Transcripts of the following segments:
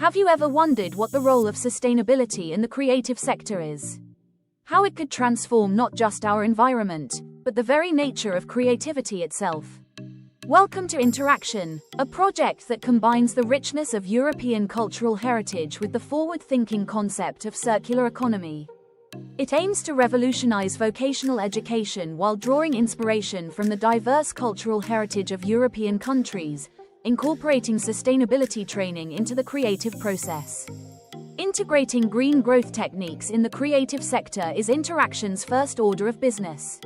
Have you ever wondered what the role of sustainability in the creative sector is? How it could transform not just our environment, but the very nature of creativity itself? Welcome to Interaction, a project that combines the richness of European cultural heritage with the forward-thinking concept of circular economy. It aims to revolutionize vocational education while drawing inspiration from the diverse cultural heritage of European countries, incorporating sustainability training into the creative process. Integrating green growth techniques in the creative sector is Interaction's first order of business.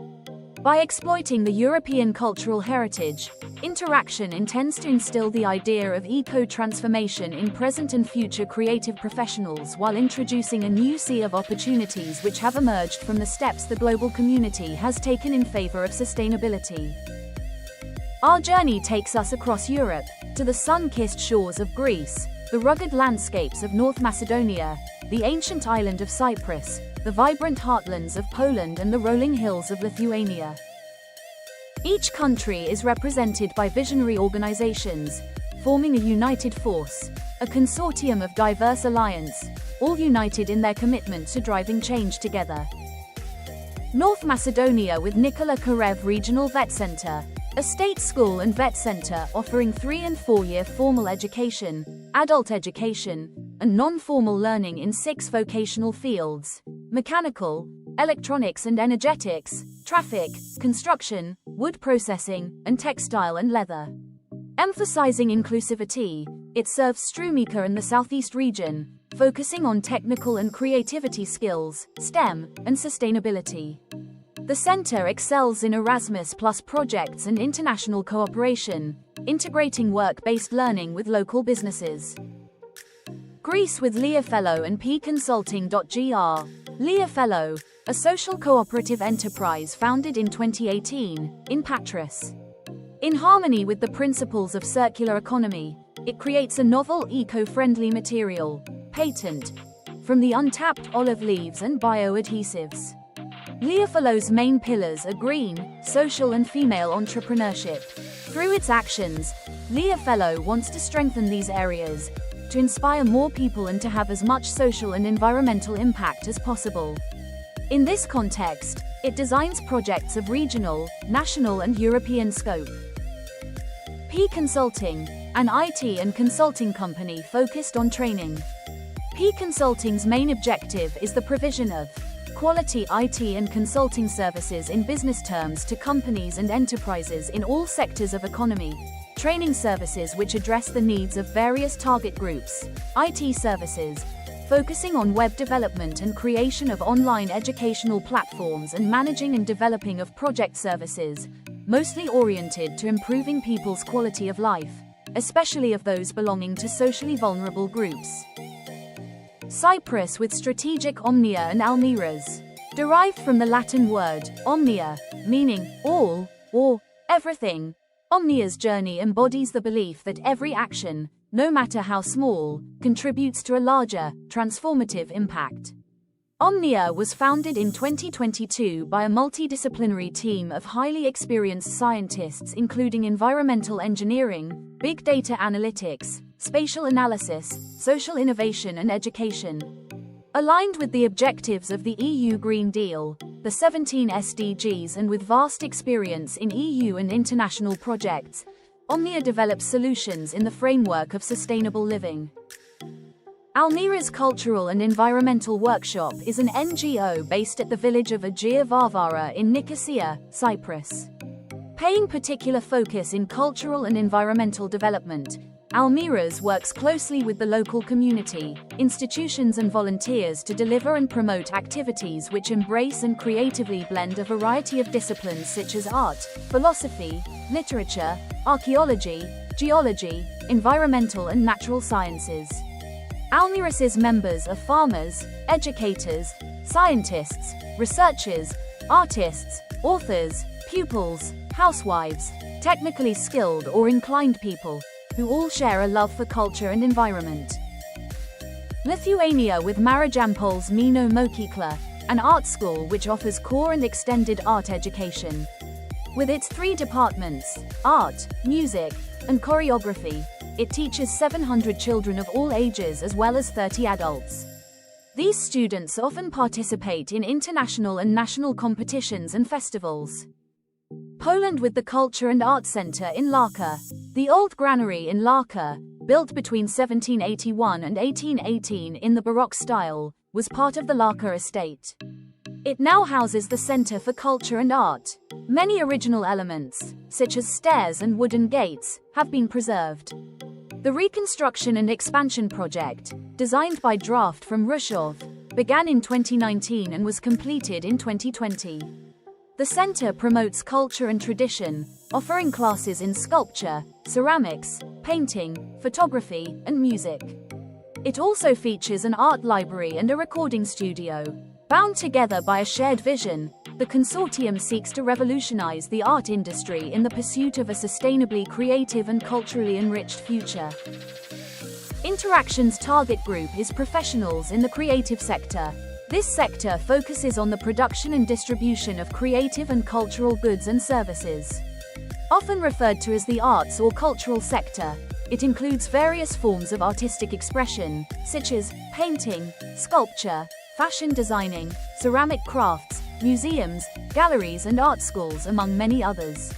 By exploiting the European cultural heritage, Interaction intends to instill the idea of eco-transformation in present and future creative professionals while introducing a new sea of opportunities which have emerged from the steps the global community has taken in favor of sustainability. Our journey takes us across Europe, to the sun-kissed shores of Greece, the rugged landscapes of North Macedonia, the ancient island of Cyprus, the vibrant heartlands of Poland and the rolling hills of Lithuania. Each country is represented by visionary organizations, forming a united force, a consortium of diverse alliance, all united in their commitment to driving change together. North Macedonia with Nikola Karev Regional Vet Center, a state school and vet center offering 3- and 4-year formal education, adult education, and non-formal learning in 6 vocational fields: mechanical, electronics and energetics, traffic, construction, wood processing, and textile and leather. Emphasizing inclusivity, it serves Strumica and the Southeast region, focusing on technical and creativity skills, STEM, and sustainability. The center excels in Erasmus Plus projects and international cooperation, integrating work-based learning with local businesses. Greece with Lia Fellow and pconsulting.gr. Lia Fellow, a social cooperative enterprise founded in 2018, in Patras. In harmony with the principles of circular economy, it creates a novel eco-friendly material, patent, from the untapped olive leaves and bioadhesives. Lia Fellow's main pillars are green, social and female entrepreneurship. Through its actions, Lia Fellow wants to strengthen these areas, to inspire more people and to have as much social and environmental impact as possible. In this context, it designs projects of regional, national and European scope. P Consulting, an IT and consulting company focused on training. P Consulting's main objective is the provision of quality IT and consulting services in business terms to companies and enterprises in all sectors of economy, training services which address the needs of various target groups, IT services, focusing on web development and creation of online educational platforms and managing and developing of project services, mostly oriented to improving people's quality of life, especially of those belonging to socially vulnerable groups. Cyprus with strategic Omnia and Almiras. Derived from the Latin word, omnia, meaning all, or everything, Omnia's journey embodies the belief that every action, no matter how small, contributes to a larger, transformative impact. Omnia was founded in 2022 by a multidisciplinary team of highly experienced scientists including environmental engineering, big data analytics, spatial analysis, social innovation and education. Aligned with the objectives of the EU Green Deal, the 17 SDGs and with vast experience in EU and international projects, Omnia develops solutions in the framework of sustainable living. Almira's Cultural and Environmental Workshop is an NGO based at the village of Agia Varvara in Nicosia, Cyprus. Paying particular focus in cultural and environmental development, Almira's works closely with the local community, institutions and volunteers to deliver and promote activities which embrace and creatively blend a variety of disciplines such as art, philosophy, literature, archaeology, geology, environmental and natural sciences. Almiras's members are farmers, educators, scientists, researchers, artists, authors, pupils, housewives, technically skilled or inclined people, who all share a love for culture and environment. Lithuania with Marijampolės Meno Mokykla, an art school which offers core and extended art education. With its 3 departments, art, music, and choreography, It teaches 700 children of all ages as well as 30 adults. These students often participate in international and national competitions and festivals. Poland with the Culture and Art Center in Laka. The old granary in Laka, built between 1781 and 1818 in the Baroque style, was part of the Laka estate. It now houses the Center for Culture and Art. Many original elements, such as stairs and wooden gates, have been preserved. The reconstruction and expansion project, designed by Draft from Rushov, began in 2019 and was completed in 2020. The center promotes culture and tradition, offering classes in sculpture, ceramics, painting, photography, and music. It also features an art library and a recording studio. Bound together by a shared vision, the consortium seeks to revolutionize the art industry in the pursuit of a sustainably creative and culturally enriched future. Interaction's target group is professionals in the creative sector. This sector focuses on the production and distribution of creative and cultural goods and services. Often referred to as the arts or cultural sector, it includes various forms of artistic expression, such as painting, sculpture, fashion designing, ceramic crafts, museums, galleries and art schools, among many others.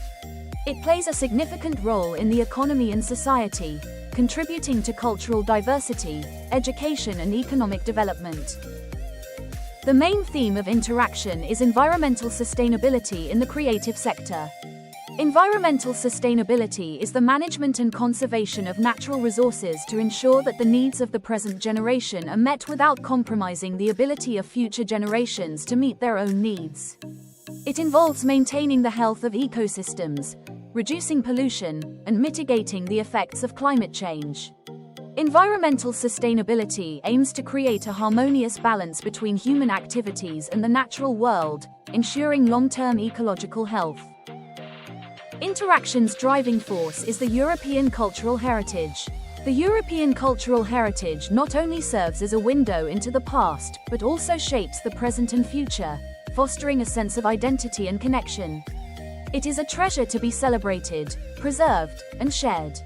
It plays a significant role in the economy and society, contributing to cultural diversity, education and economic development. The main theme of Interaction is environmental sustainability in the creative sector. Environmental sustainability is the management and conservation of natural resources to ensure that the needs of the present generation are met without compromising the ability of future generations to meet their own needs. It involves maintaining the health of ecosystems, reducing pollution, and mitigating the effects of climate change. Environmental sustainability aims to create a harmonious balance between human activities and the natural world, ensuring long-term ecological health. Interaction's driving force is the European cultural heritage. The European cultural heritage not only serves as a window into the past, but also shapes the present and future, fostering a sense of identity and connection. It is a treasure to be celebrated, preserved, and shared.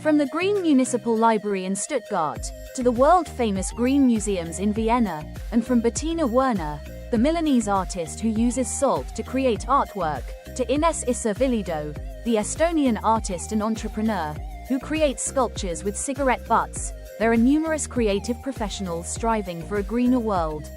From the Green Municipal Library in Stuttgart, to the world-famous Green Museums in Vienna, and from Bettina Werner, the Milanese artist who uses salt to create artwork, to Ines Issa-Vilido, the Estonian artist and entrepreneur, who creates sculptures with cigarette butts, there are numerous creative professionals striving for a greener world.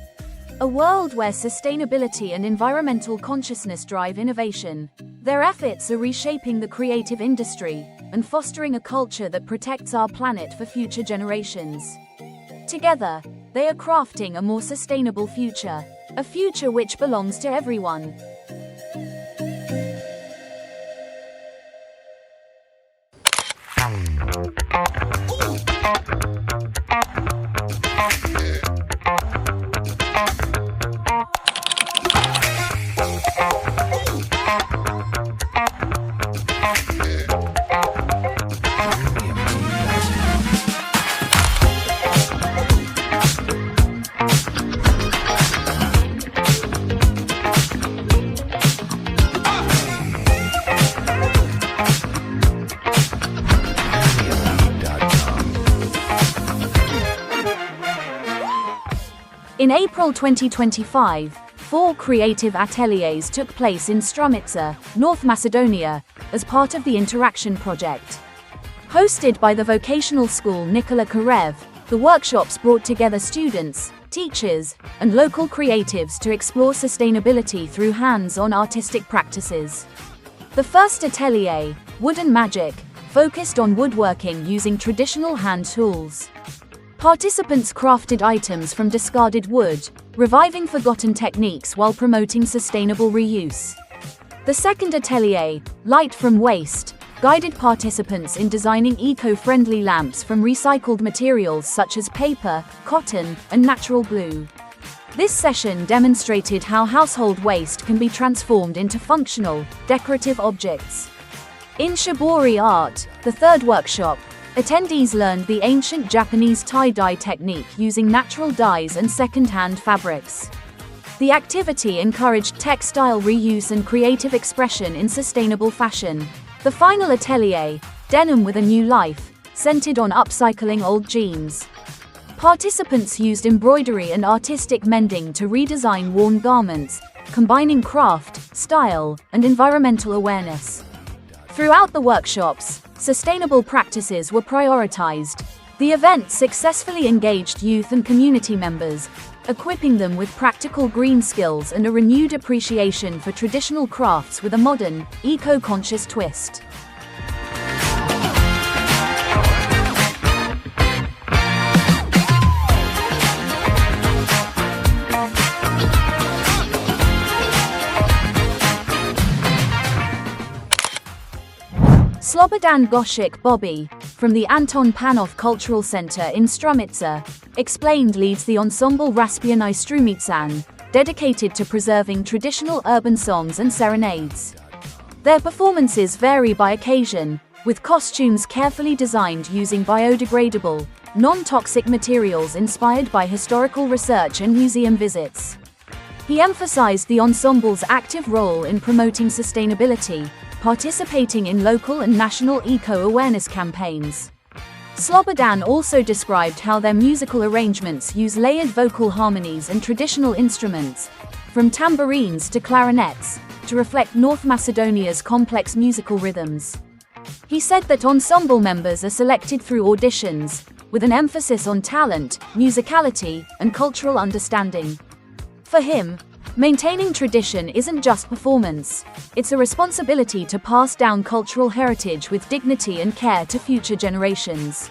A world where sustainability and environmental consciousness drive innovation. Their efforts are reshaping the creative industry and fostering a culture that protects our planet for future generations. Together, they are crafting a more sustainable future, a future which belongs to everyone. In April 2025, 4 creative ateliers took place in Strumica, North Macedonia, as part of the Interaction project. Hosted by the vocational school Nikola Karev, the workshops brought together students, teachers, and local creatives to explore sustainability through hands-on artistic practices. The first atelier, Wooden Magic, focused on woodworking using traditional hand tools. Participants crafted items from discarded wood, reviving forgotten techniques while promoting sustainable reuse. The second atelier, Light from Waste, guided participants in designing eco-friendly lamps from recycled materials such as paper, cotton, and natural glue. This session demonstrated how household waste can be transformed into functional, decorative objects. In Shibori Art, the third workshop, attendees learned the ancient Japanese tie-dye technique using natural dyes and second-hand fabrics. The activity encouraged textile reuse and creative expression in sustainable fashion. The final atelier, Denim with a New Life, centered on upcycling old jeans. Participants used embroidery and artistic mending to redesign worn garments, combining craft, style, and environmental awareness. Throughout the workshops, sustainable practices were prioritized. The event successfully engaged youth and community members, equipping them with practical green skills and a renewed appreciation for traditional crafts with a modern, eco-conscious twist. Slobodan Goshik Bobby, from the Anton Panov Cultural Center in Strumica, Explained leads the ensemble Raspianai Strumitsan, dedicated to preserving traditional urban songs and serenades. Their performances vary by occasion, with costumes carefully designed using biodegradable, non-toxic materials inspired by historical research and museum visits. He emphasized the ensemble's active role in promoting sustainability, participating in local and national eco-awareness campaigns. Slobodan also described how their musical arrangements use layered vocal harmonies and traditional instruments, from tambourines to clarinets, to reflect North Macedonia's complex musical rhythms. He said that ensemble members are selected through auditions, with an emphasis on talent, musicality, and cultural understanding. For him, maintaining tradition isn't just performance, it's a responsibility to pass down cultural heritage with dignity and care to future generations.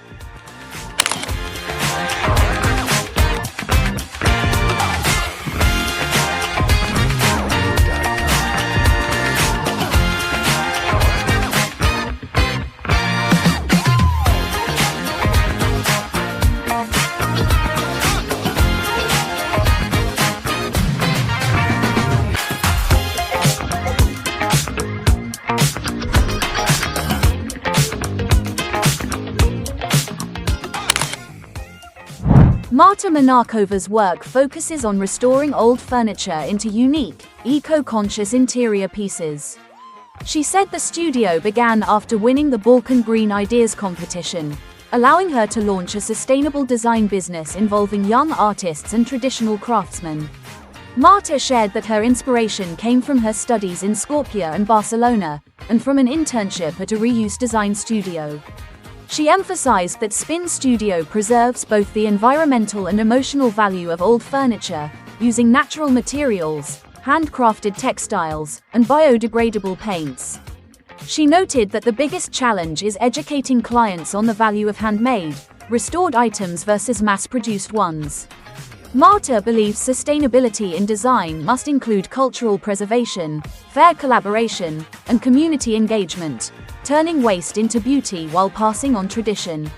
Marta Monakova's work focuses on restoring old furniture into unique, eco-conscious interior pieces. She said the studio began after winning the Balkan Green Ideas competition, allowing her to launch a sustainable design business involving young artists and traditional craftsmen. Marta shared that her inspiration came from her studies in Skopje and Barcelona, and from an internship at a reuse design studio. She emphasized that Spin Studio preserves both the environmental and emotional value of old furniture, using natural materials, handcrafted textiles, and biodegradable paints. She noted that the biggest challenge is educating clients on the value of handmade, restored items versus mass-produced ones. Marta believes sustainability in design must include cultural preservation, fair collaboration, and community engagement, turning waste into beauty while passing on tradition.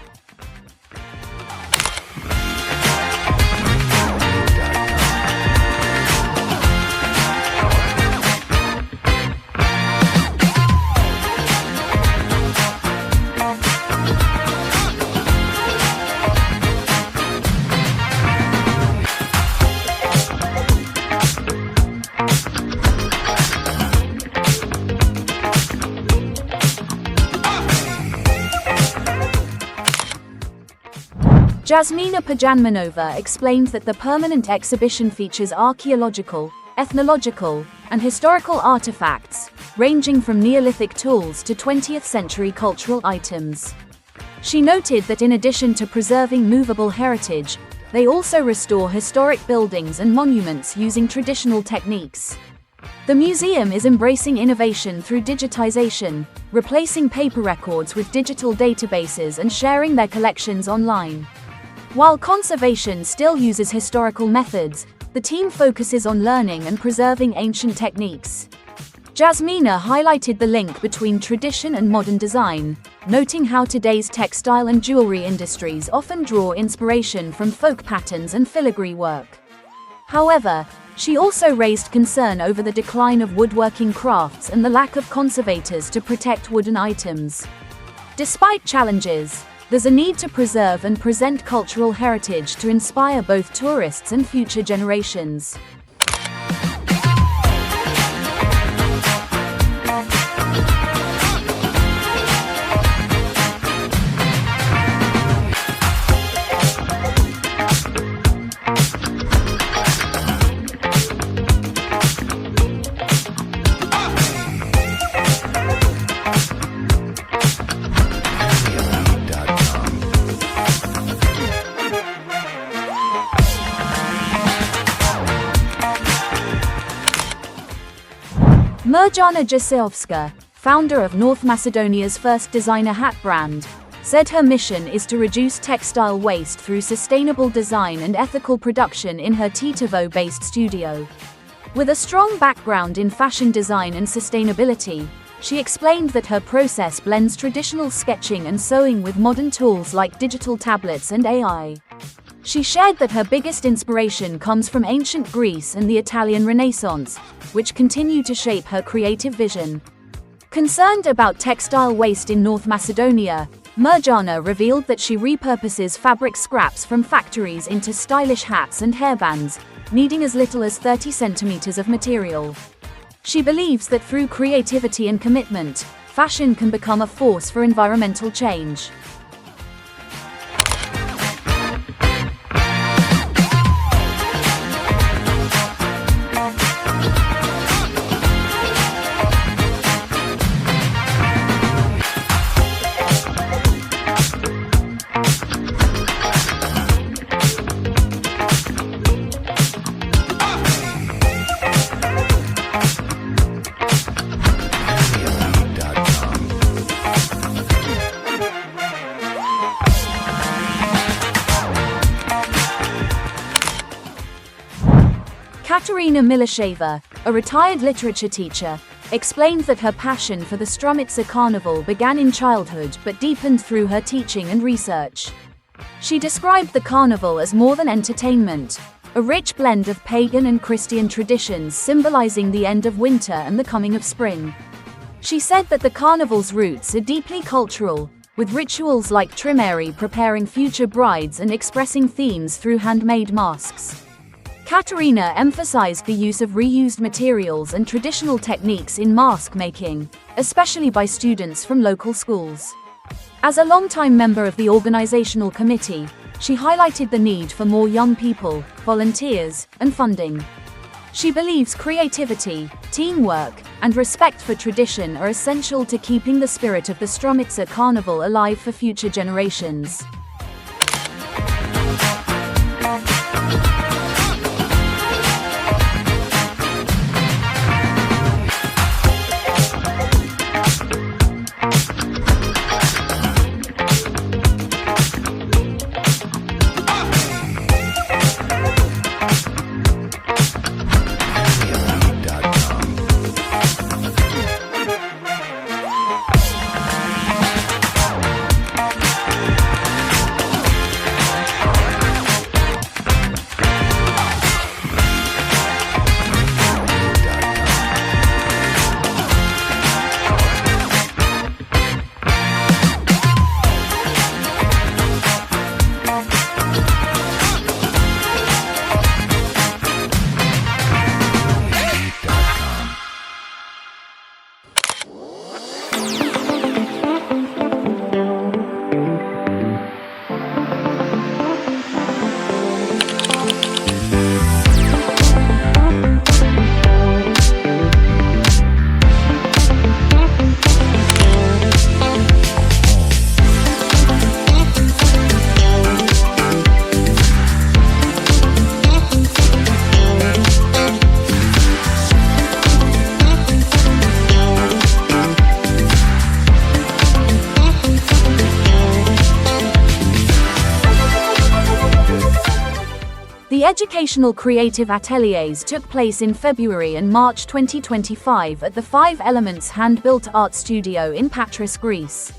Jasmina Pajanmanova explained that the permanent exhibition features archaeological, ethnological, and historical artifacts, ranging from Neolithic tools to 20th century cultural items. She noted that in addition to preserving movable heritage, they also restore historic buildings and monuments using traditional techniques. The museum is embracing innovation through digitization, replacing paper records with digital databases and sharing their collections online. While conservation still uses historical methods, the team focuses on learning and preserving ancient techniques. Jasmina highlighted the link between tradition and modern design, noting how today's textile and jewelry industries often draw inspiration from folk patterns and filigree work. However, she also raised concern over the decline of woodworking crafts and the lack of conservators to protect wooden items. Despite challenges, there's a need to preserve and present cultural heritage to inspire both tourists and future generations. Mirjana Jasovska, founder of North Macedonia's first designer hat brand, said her mission is to reduce textile waste through sustainable design and ethical production in her Tetovo-based studio. With a strong background in fashion design and sustainability, she explained that her process blends traditional sketching and sewing with modern tools like digital tablets and AI. She shared that her biggest inspiration comes from ancient Greece and the Italian Renaissance, which continue to shape her creative vision. Concerned about textile waste in North Macedonia, Mirjana revealed that she repurposes fabric scraps from factories into stylish hats and hairbands, needing as little as 30 centimeters of material. She believes that through creativity and commitment, fashion can become a force for environmental change. Katerina Milisheva, a retired literature teacher, explained that her passion for the Strumitsa Carnival began in childhood but deepened through her teaching and research. She described the carnival as more than entertainment, a rich blend of pagan and Christian traditions symbolizing the end of winter and the coming of spring. She said that the carnival's roots are deeply cultural, with rituals like trimeri preparing future brides and expressing themes through handmade masks. Katerina emphasized the use of reused materials and traditional techniques in mask making, especially by students from local schools. As a longtime member of the organizational committee, she highlighted the need for more young people, volunteers, and funding. She believes creativity, teamwork, and respect for tradition are essential to keeping the spirit of the Strumitsa Carnival alive for future generations. The educational creative ateliers took place in February and March 2025 at the 5 Elements Hand-Built Art Studio in Patras, Greece.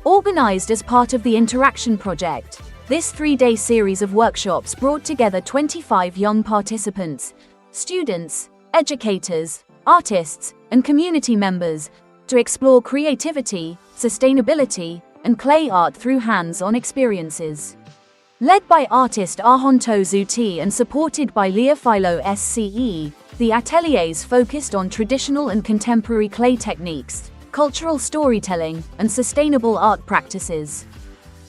Organized as part of the Interaction Project, this 3-day series of workshops brought together 25 young participants, students, educators, artists, and community members, to explore creativity, sustainability, and clay art through hands-on experiences. Led by artist Arhonto Zouti and supported by Leophilo SCE, the ateliers focused on traditional and contemporary clay techniques, cultural storytelling, and sustainable art practices.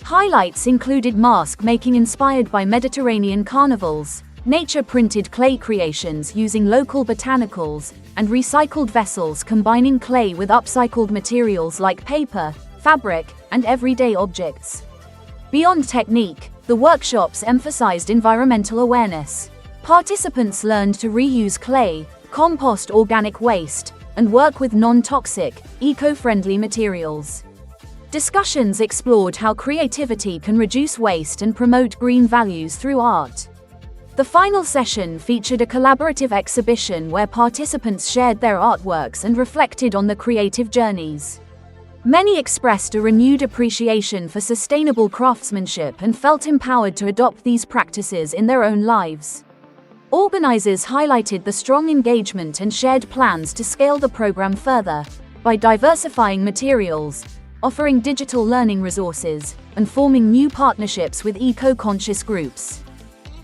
Highlights included mask making inspired by Mediterranean carnivals, nature-printed clay creations using local botanicals, and recycled vessels combining clay with upcycled materials like paper, fabric, and everyday objects. Beyond technique, the workshops emphasized environmental awareness. Participants learned to reuse clay, compost organic waste, and work with non-toxic, eco-friendly materials. Discussions explored how creativity can reduce waste and promote green values through art. The final session featured a collaborative exhibition where participants shared their artworks and reflected on the creative journeys. Many expressed a renewed appreciation for sustainable craftsmanship and felt empowered to adopt these practices in their own lives. Organizers highlighted the strong engagement and shared plans to scale the program further by diversifying materials, offering digital learning resources, and forming new partnerships with eco-conscious groups.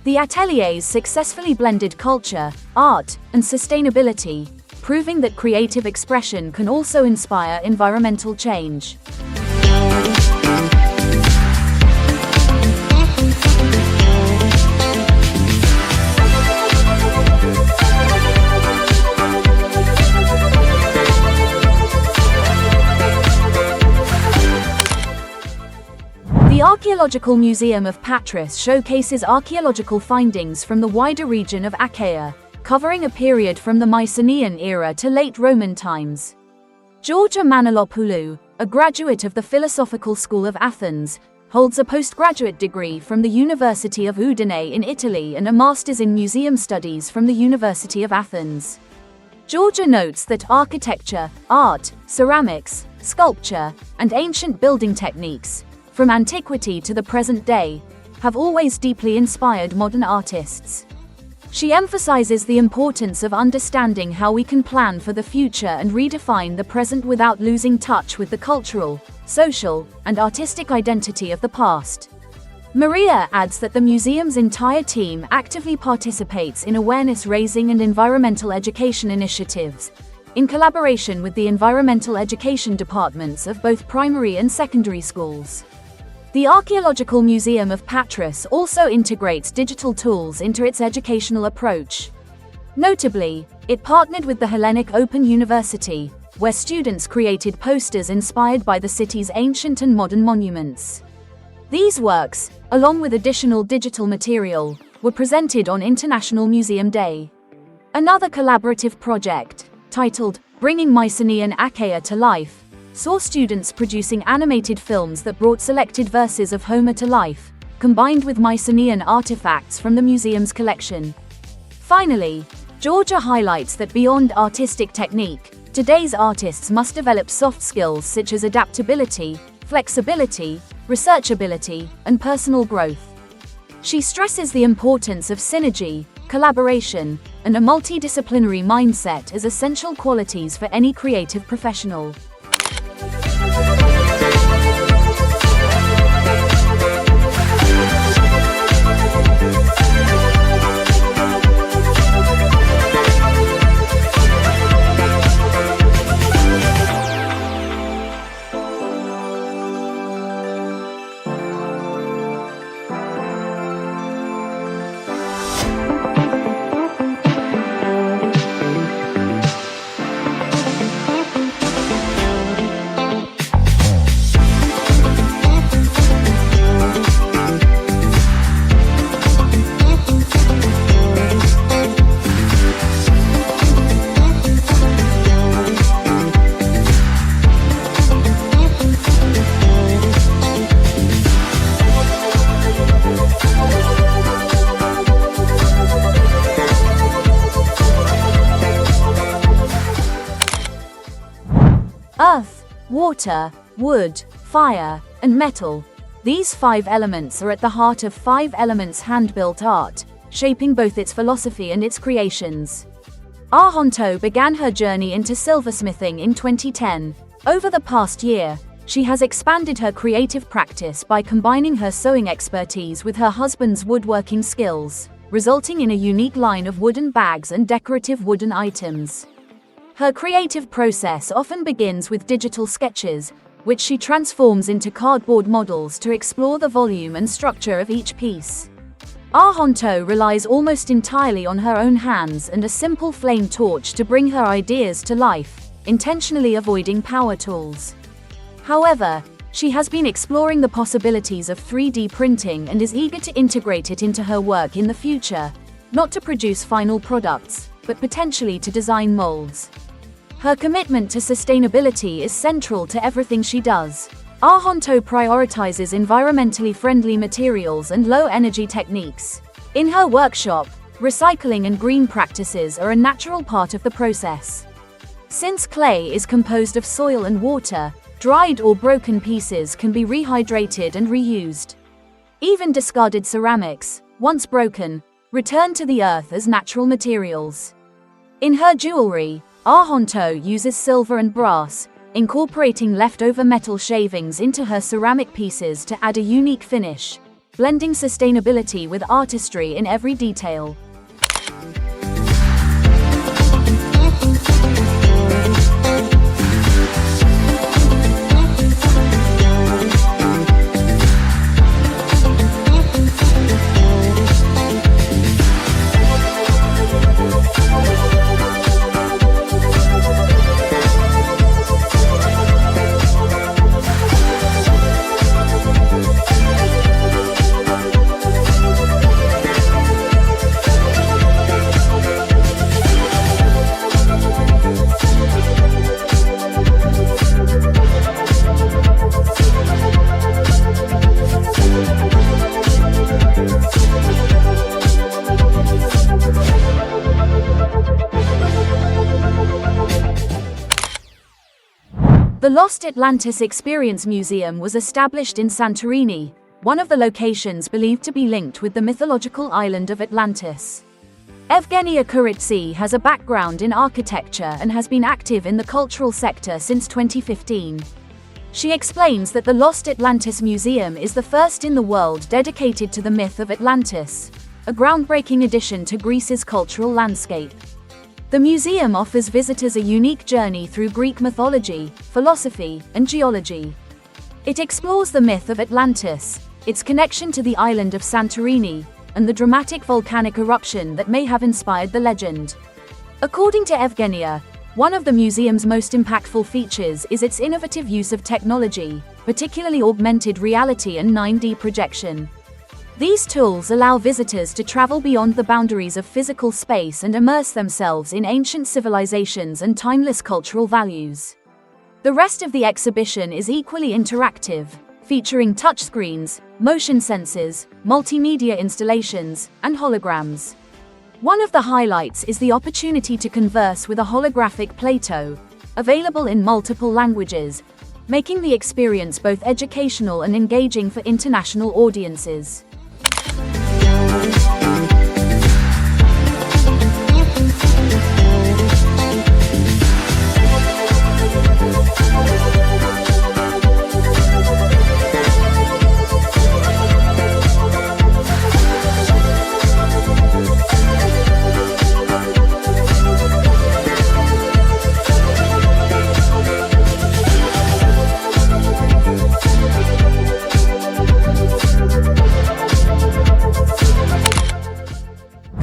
The ateliers successfully blended culture, art, and sustainability, proving that creative expression can also inspire environmental change. The Archaeological Museum of Patras showcases archaeological findings from the wider region of Achaia, covering a period from the Mycenaean era to late Roman times. Georgia Manolopoulou, a graduate of the Philosophical School of Athens, holds a postgraduate degree from the University of Udine in Italy and a master's in museum studies from the University of Athens. Georgia notes that architecture, art, ceramics, sculpture, and ancient building techniques, from antiquity to the present day, have always deeply inspired modern artists. She emphasizes the importance of understanding how we can plan for the future and redefine the present without losing touch with the cultural, social, and artistic identity of the past. Maria adds that the museum's entire team actively participates in awareness-raising and environmental education initiatives, in collaboration with the environmental education departments of both primary and secondary schools. The Archaeological Museum of Patras also integrates digital tools into its educational approach. Notably, it partnered with the Hellenic Open University, where students created posters inspired by the city's ancient and modern monuments. These works, along with additional digital material, were presented on International Museum Day. Another collaborative project, titled Bringing Mycenaean Achaia to Life, saw students producing animated films that brought selected verses of Homer to life, combined with Mycenaean artifacts from the museum's collection. Finally, Georgia highlights that beyond artistic technique, today's artists must develop soft skills such as adaptability, flexibility, researchability, and personal growth. She stresses the importance of synergy, collaboration, and a multidisciplinary mindset as essential qualities for any creative professional. Earth, water, wood, fire, and metal. These 5 elements are at the heart of 5 Elements hand-built art, shaping both its philosophy and its creations. Arjonto began her journey into silversmithing in 2010. Over the past year, she has expanded her creative practice by combining her sewing expertise with her husband's woodworking skills, resulting in a unique line of wooden bags and decorative wooden items. Her creative process often begins with digital sketches, which she transforms into cardboard models to explore the volume and structure of each piece. Arjonto relies almost entirely on her own hands and a simple flame torch to bring her ideas to life, intentionally avoiding power tools. However, she has been exploring the possibilities of 3D printing and is eager to integrate it into her work in the future, not to produce final products, but potentially to design molds. Her commitment to sustainability is central to everything she does. Arjonto prioritizes environmentally friendly materials and low-energy techniques. In her workshop, recycling and green practices are a natural part of the process. Since clay is composed of soil and water, dried or broken pieces can be rehydrated and reused. Even discarded ceramics, once broken, return to the earth as natural materials. In her jewelry, Arjonto uses silver and brass, incorporating leftover metal shavings into her ceramic pieces to add a unique finish, blending sustainability with artistry in every detail. The Lost Atlantis Experience Museum was established in Santorini, one of the locations believed to be linked with the mythological island of Atlantis. Evgenia Kuritsi has a background in architecture and has been active in the cultural sector since 2015. She explains that the Lost Atlantis Museum is the first in the world dedicated to the myth of Atlantis, a groundbreaking addition to Greece's cultural landscape. The museum offers visitors a unique journey through Greek mythology, philosophy, and geology. It explores the myth of Atlantis, its connection to the island of Santorini, and the dramatic volcanic eruption that may have inspired the legend. According to Evgenia, one of the museum's most impactful features is its innovative use of technology, particularly augmented reality and 9D projection. These tools allow visitors to travel beyond the boundaries of physical space and immerse themselves in ancient civilizations and timeless cultural values. The rest of the exhibition is equally interactive, featuring touchscreens, motion sensors, multimedia installations, and holograms. One of the highlights is the opportunity to converse with a holographic Plato, available in multiple languages, making the experience both educational and engaging for international audiences.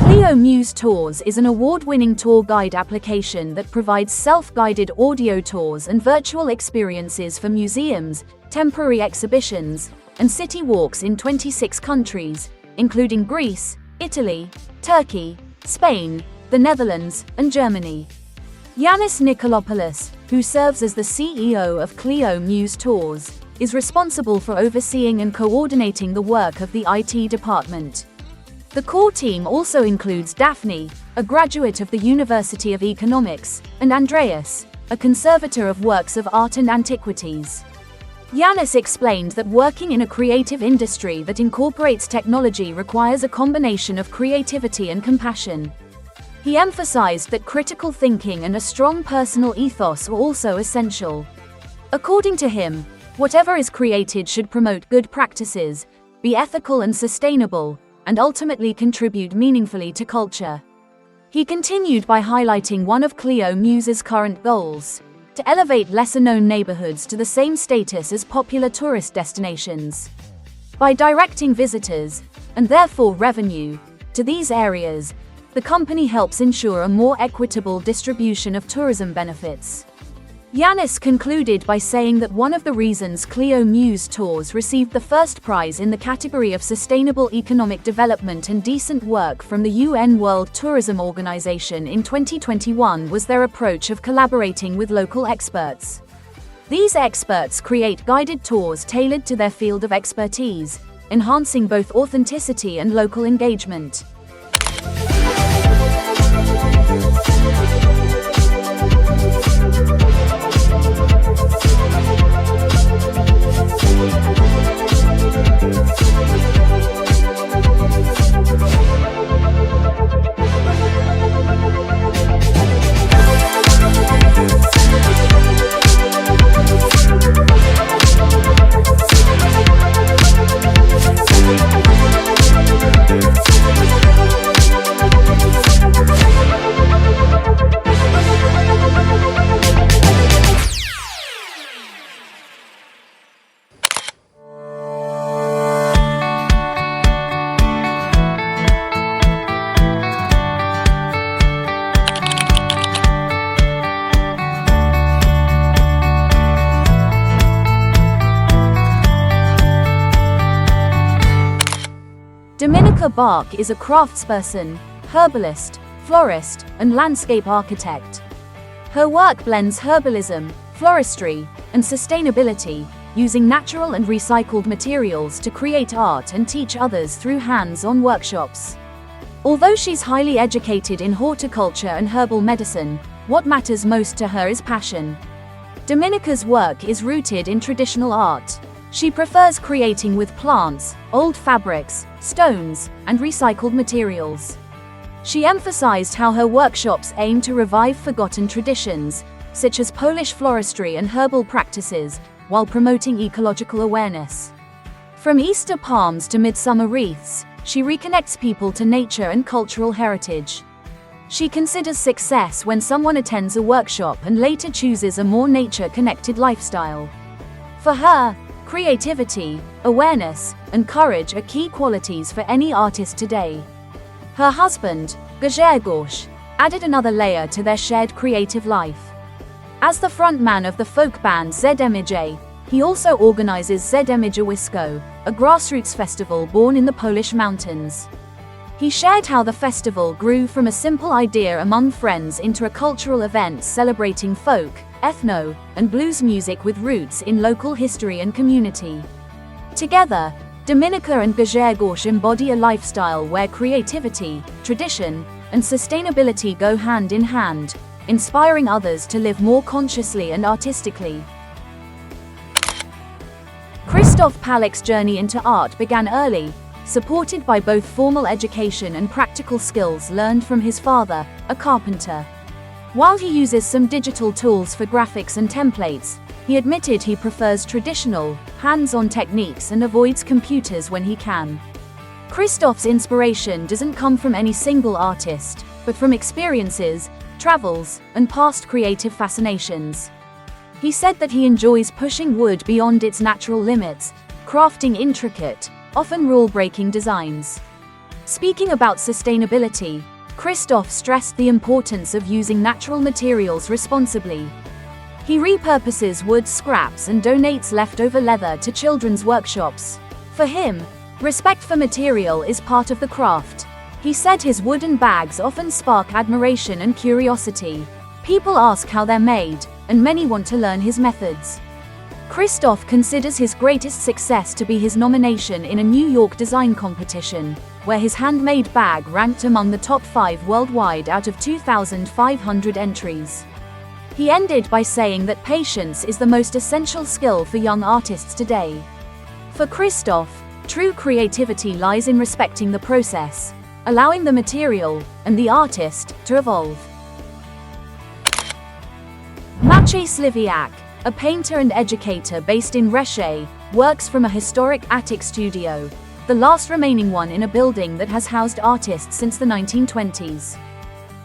Clio Muse Tours is an award-winning tour guide application that provides self-guided audio tours and virtual experiences for museums, temporary exhibitions, and city walks in 26 countries, including Greece, Italy, Turkey, Spain, the Netherlands, and Germany. Yanis Nikolopoulos, who serves as the CEO of Clio Muse Tours, is responsible for overseeing and coordinating the work of the IT department. The core team also includes Daphne, a graduate of the University of Economics, and Andreas, a conservator of works of art and antiquities. Yanis explained that working in a creative industry that incorporates technology requires a combination of creativity and compassion. He emphasized that critical thinking and a strong personal ethos are also essential. According to him, whatever is created should promote good practices, be ethical and sustainable, and ultimately contribute meaningfully to culture. He continued by highlighting one of Clio Muse's current goals: to elevate lesser-known neighborhoods to the same status as popular tourist destinations. By directing visitors, and therefore revenue, to these areas, the company helps ensure a more equitable distribution of tourism benefits. Yanis concluded by saying that one of the reasons Clio Muse Tours received the first prize in the category of Sustainable Economic Development and Decent Work from the UN World Tourism Organization in 2021 was their approach of collaborating with local experts. These experts create guided tours tailored to their field of expertise, enhancing both authenticity and local engagement. Dominika Bach is a craftsperson, herbalist, florist, and landscape architect. Her work blends herbalism, floristry, and sustainability, using natural and recycled materials to create art and teach others through hands-on workshops. Although she's highly educated in horticulture and herbal medicine, what matters most to her is passion. Dominika's work is rooted in traditional art. She prefers creating with plants, old fabrics, stones, and recycled materials. She emphasized how her workshops aim to revive forgotten traditions, such as Polish floristry and herbal practices, while promoting ecological awareness. From Easter palms to midsummer wreaths, she reconnects people to nature and cultural heritage. She considers success when someone attends a workshop and later chooses a more nature-connected lifestyle. For her, creativity, awareness, and courage are key qualities for any artist today. Her husband, Grzegorz, added another layer to their shared creative life. As the frontman of the folk band ZMJ, he also organizes ZMJwisko, a grassroots festival born in the Polish mountains. He shared how the festival grew from a simple idea among friends into a cultural event celebrating folk, ethno, and blues music with roots in local history and community. Together, Dominika and Grzegorz embody a lifestyle where creativity, tradition, and sustainability go hand in hand, inspiring others to live more consciously and artistically. Krzysztof Palik's journey into art began early, supported by both formal education and practical skills learned from his father, a carpenter. While he uses some digital tools for graphics and templates, he admitted he prefers traditional, hands-on techniques and avoids computers when he can. Krzysztof's inspiration doesn't come from any single artist, but from experiences, travels, and past creative fascinations. He said that he enjoys pushing wood beyond its natural limits, crafting intricate, often rule-breaking designs. Speaking about sustainability, Krzysztof stressed the importance of using natural materials responsibly. He repurposes wood scraps and donates leftover leather to children's workshops. For him, respect for material is part of the craft. He said his wooden bags often spark admiration and curiosity. People ask how they're made, and many want to learn his methods. Krzysztof considers his greatest success to be his nomination in a New York design competition, where his handmade bag ranked among the top 5 worldwide out of 2,500 entries. He ended by saying that patience is the most essential skill for young artists today. For Krzysztof, true creativity lies in respecting the process, allowing the material and the artist to evolve. Maciej Sliwiak, a painter and educator based in Rzeszów, works from a historic attic studio, the last remaining one in a building that has housed artists since the 1920s.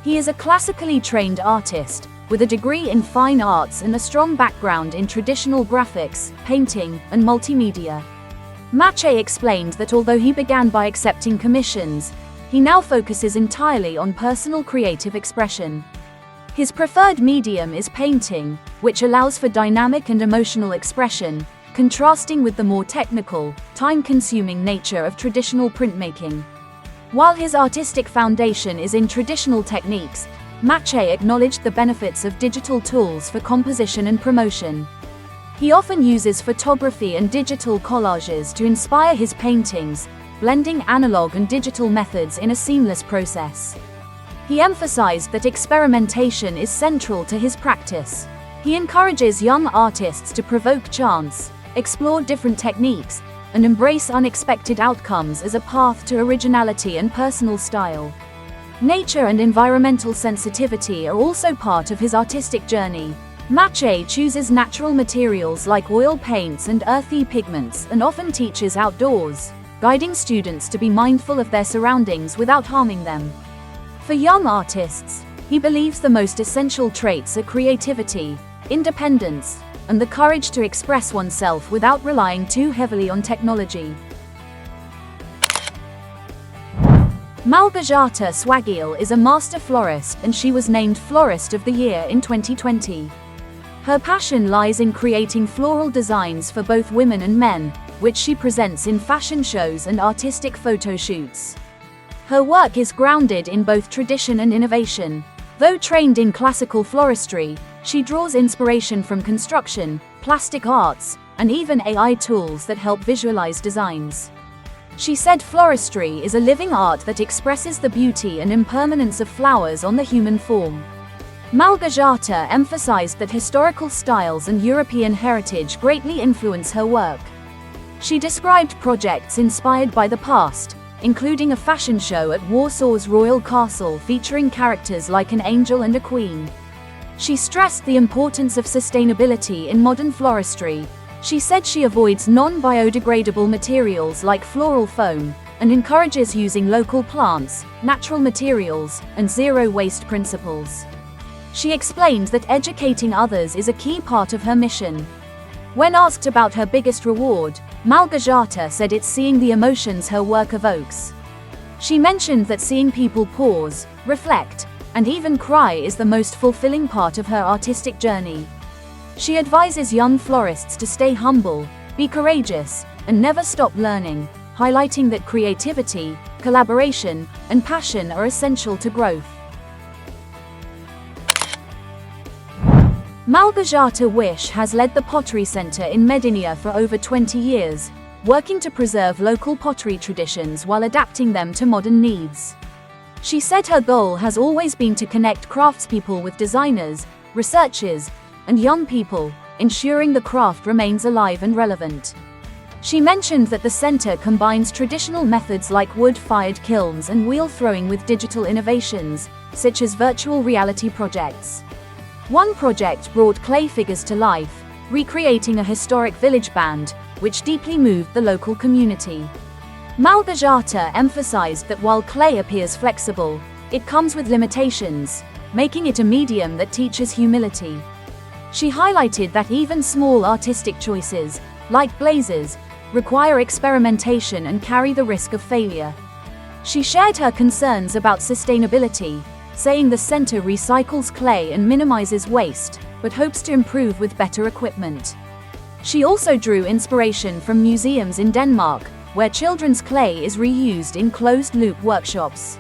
He is a classically trained artist, with a degree in fine arts and a strong background in traditional graphics, painting, and multimedia. Maciej explained that although he began by accepting commissions, he now focuses entirely on personal creative expression. His preferred medium is painting, which allows for dynamic and emotional expression, contrasting with the more technical, time-consuming nature of traditional printmaking. While his artistic foundation is in traditional techniques, Maciej acknowledged the benefits of digital tools for composition and promotion. He often uses photography and digital collages to inspire his paintings, blending analog and digital methods in a seamless process. He emphasized that experimentation is central to his practice. He encourages young artists to provoke chance, explore different techniques, and embrace unexpected outcomes as a path to originality and personal style. Nature and environmental sensitivity are also part of his artistic journey. Maciej chooses natural materials like oil paints and earthy pigments and often teaches outdoors, guiding students to be mindful of their surroundings without harming them. For young artists, he believes the most essential traits are creativity, independence, and the courage to express oneself without relying too heavily on technology. Małgorzata Swagiel is a master florist and she was named Florist of the Year in 2020. Her passion lies in creating floral designs for both women and men, which she presents in fashion shows and artistic photo shoots. Her work is grounded in both tradition and innovation. Though trained in classical floristry, she draws inspiration from construction, plastic arts, and even AI tools that help visualize designs. She said floristry is a living art that expresses the beauty and impermanence of flowers on the human form. Małgorzata emphasized that historical styles and European heritage greatly influence her work. She described projects inspired by the past, including a fashion show at Warsaw's Royal Castle featuring characters like an angel and a queen. She stressed the importance of sustainability in modern floristry. She said she avoids non-biodegradable materials like floral foam, and encourages using local plants, natural materials, and zero-waste principles. She explained that educating others is a key part of her mission. When asked about her biggest reward, Małgorzata said it's seeing the emotions her work evokes. She mentioned that seeing people pause, reflect, and even cry is the most fulfilling part of her artistic journey. She advises young florists to stay humble, be courageous, and never stop learning, highlighting that creativity, collaboration, and passion are essential to growth. Małgorzata Wish has led the Pottery Center in Medynia for over 20 years, working to preserve local pottery traditions while adapting them to modern needs. She said her goal has always been to connect craftspeople with designers, researchers, and young people, ensuring the craft remains alive and relevant. She mentioned that the center combines traditional methods like wood-fired kilns and wheel throwing with digital innovations, such as virtual reality projects. One project brought clay figures to life, recreating a historic village band, which deeply moved the local community. Małgorzata emphasized that while clay appears flexible, it comes with limitations, making it a medium that teaches humility. She highlighted that even small artistic choices, like glazes, require experimentation and carry the risk of failure. She shared her concerns about sustainability, saying the center recycles clay and minimizes waste, but hopes to improve with better equipment. She also drew inspiration from museums in Denmark, where children's clay is reused in closed-loop workshops.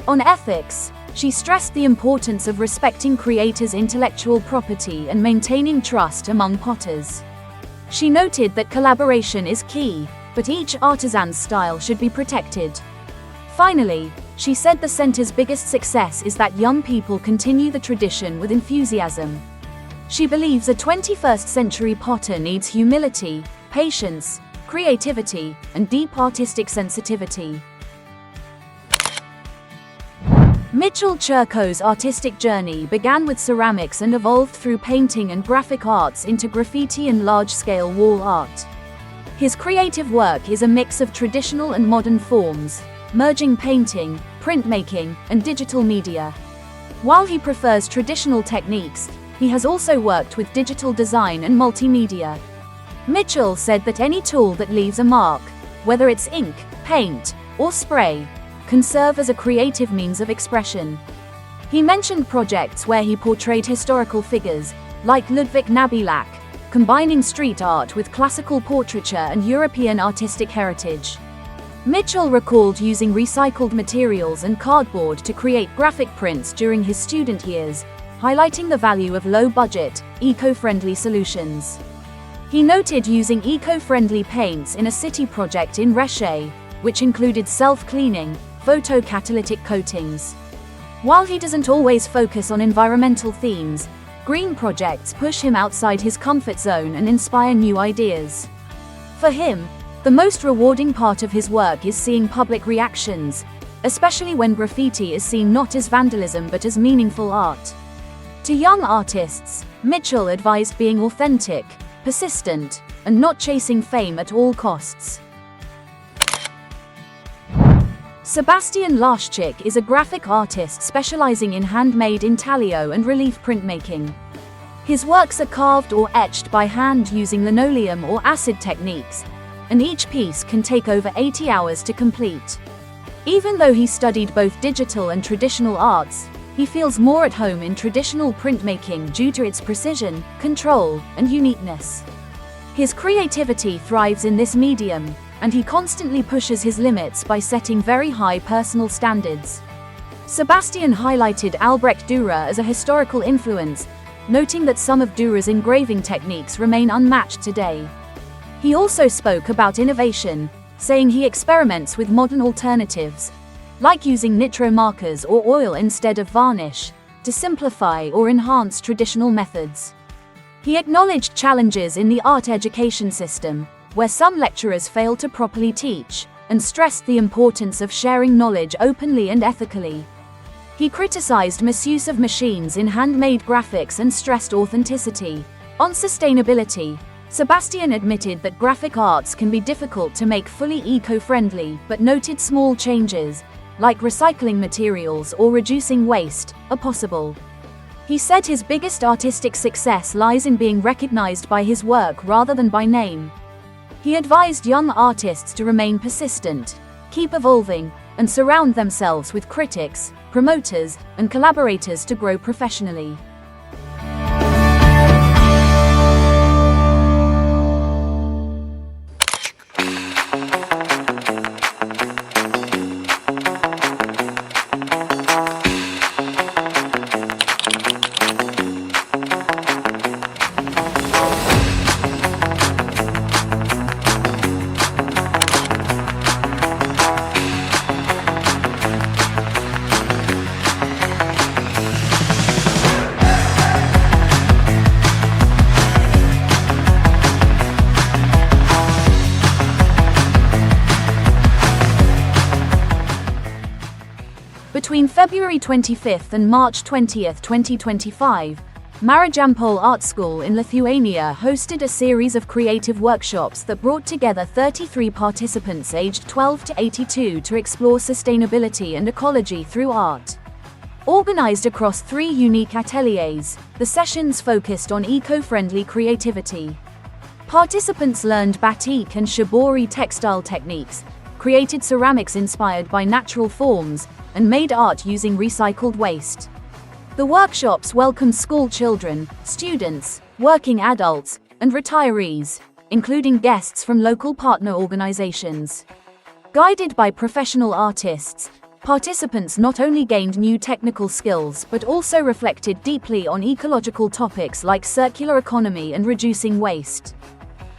On ethics, she stressed the importance of respecting creators' intellectual property and maintaining trust among potters. She noted that collaboration is key, but each artisan's style should be protected. Finally, she said the center's biggest success is that young people continue the tradition with enthusiasm. She believes a 21st-century potter needs humility, patience, creativity, and deep artistic sensitivity. Mitchell Churko's artistic journey began with ceramics and evolved through painting and graphic arts into graffiti and large-scale wall art. His creative work is a mix of traditional and modern forms, merging painting, printmaking, and digital media. While he prefers traditional techniques, he has also worked with digital design and multimedia. Mitchell said that any tool that leaves a mark, whether it's ink, paint, or spray, can serve as a creative means of expression. He mentioned projects where he portrayed historical figures, like Ludwig Nabilac, combining street art with classical portraiture and European artistic heritage. Mitchell recalled using recycled materials and cardboard to create graphic prints during his student years, highlighting the value of low-budget, eco-friendly solutions. He noted using eco-friendly paints in a city project in Reche, which included self-cleaning, photocatalytic coatings. While he doesn't always focus on environmental themes, green projects push him outside his comfort zone and inspire new ideas. For him, the most rewarding part of his work is seeing public reactions, especially when graffiti is seen not as vandalism but as meaningful art. To young artists, Mitchell advised being authentic, persistent, and not chasing fame at all costs. Sebastian Lashczyk is a graphic artist specializing in handmade intaglio and relief printmaking. His works are carved or etched by hand using linoleum or acid techniques, and each piece can take over 80 hours to complete. Even though he studied both digital and traditional arts, he feels more at home in traditional printmaking due to its precision, control, and uniqueness. His creativity thrives in this medium, and he constantly pushes his limits by setting very high personal standards. Sebastian highlighted Albrecht Dürer as a historical influence, noting that some of Dürer's engraving techniques remain unmatched today. He also spoke about innovation, saying he experiments with modern alternatives, like using nitro markers or oil instead of varnish, to simplify or enhance traditional methods. He acknowledged challenges in the art education system, where some lecturers fail to properly teach, and stressed the importance of sharing knowledge openly and ethically. He criticized misuse of machines in handmade graphics and stressed authenticity. On sustainability, Sebastian admitted that graphic arts can be difficult to make fully eco-friendly, but noted small changes, like recycling materials or reducing waste, are possible. He said his biggest artistic success lies in being recognized by his work rather than by name. He advised young artists to remain persistent, keep evolving, and surround themselves with critics, promoters, and collaborators to grow professionally. Between February 25 and March 20, 2025, Marijampol Art School in Lithuania hosted a series of creative workshops that brought together 33 participants aged 12 to 82 to explore sustainability and ecology through art. Organized across 3 unique ateliers, the sessions focused on eco-friendly creativity. Participants learned batik and shibori textile techniques, created ceramics inspired by natural forms, and made art using recycled waste. The workshops welcomed school children, students, working adults, and retirees, including guests from local partner organizations. Guided by professional artists, participants not only gained new technical skills but also reflected deeply on ecological topics like circular economy and reducing waste.